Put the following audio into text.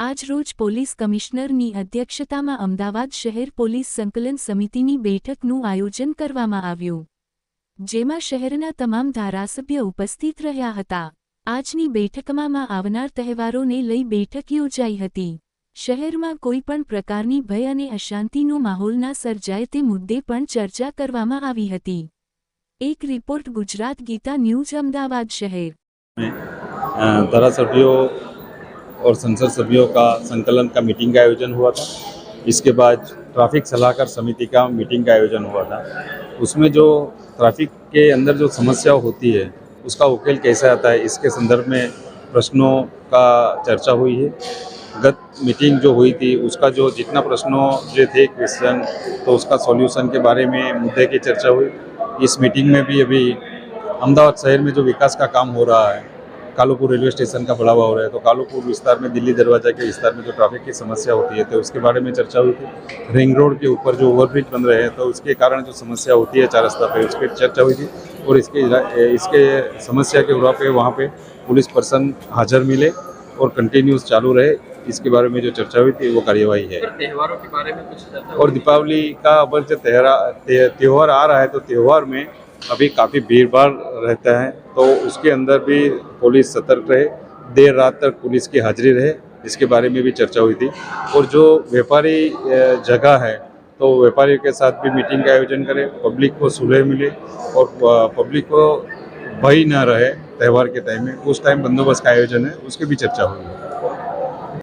આજરોજ પોલીસ કમિશનરની અધ્યક્ષતામાં અમદાવાદ શહેર પોલીસ સંકલન સમિતિની બેઠકનું આયોજન કરવામાં આવ્યું, જેમાં શહેરના તમામ ધારાસભ્ય ઉપસ્થિત રહ્યા હતા। આજની બેઠકમાં આવનાર તહેવારોને લઈ બેઠક યોજાઈ હતી। શહેરમાં કોઈપણ પ્રકારની ભય અને અશાંતિનો માહોલ ના સર્જાય તે મુદ્દે પણ ચર્ચા કરવામાં આવી હતી। एक रिपोर्ट गुजरात गीता न्यूज अहमदाबाद शहर। धारासभ्यों और संसद सभ्यों का संकलन का मीटिंग का आयोजन हुआ था। इसके बाद ट्रैफिक सलाहकार समिति का मीटिंग का आयोजन हुआ था। उसमें जो ट्रैफिक के अंदर जो समस्या होती है उसका उकेल कैसे आता है, इसके संदर्भ में प्रश्नों का चर्चा हुई है। गत मीटिंग जो हुई थी उसका जो जितना प्रश्नों जो थे क्वेश्चन, तो उसका सॉल्यूशन के बारे में मुद्दे की चर्चा हुई। इस मीटिंग में भी अभी अहमदाबाद शहर में जो विकास का काम हो रहा है, कालूपुर रेलवे स्टेशन का बढ़ावा हो रहा है, तो कालूपुर विस्तार में दिल्ली दरवाजा के विस्तार में जो ट्रैफिक की समस्या होती है तो उसके बारे में चर्चा हुई थी। रिंग रोड के ऊपर जो ओवरब्रिज बन रहे हैं तो उसके कारण जो समस्या होती है चार रास्ता पे, उस पर चर्चा हुई थी। और इसके समस्या के उड़ा पे वहाँ पे पुलिस पर्सन हाजिर मिले और कंटिन्यूस चालू रहे, इसके बारे में जो चर्चा हुई थी वो कार्यवाही है। त्योहारों के बारे में कुछ चर्चा और दीपावली का अब जो त्यौहार आ रहा है तो त्यौहार में अभी काफ़ी भीड़ भाड़ रहता है, तो उसके अंदर भी पुलिस सतर्क रहे, देर रात तक पुलिस की हाजिरी रहे, इसके बारे में भी चर्चा हुई थी। और जो व्यापारी जगह है तो व्यापारियों के साथ भी मीटिंग का आयोजन करें, पब्लिक को सुलह मिले और पब्लिक को भय न रहे त्यौहार के टाइम में, उस टाइम बंदोबस्त का आयोजन है उसकी भी चर्चा हुई है।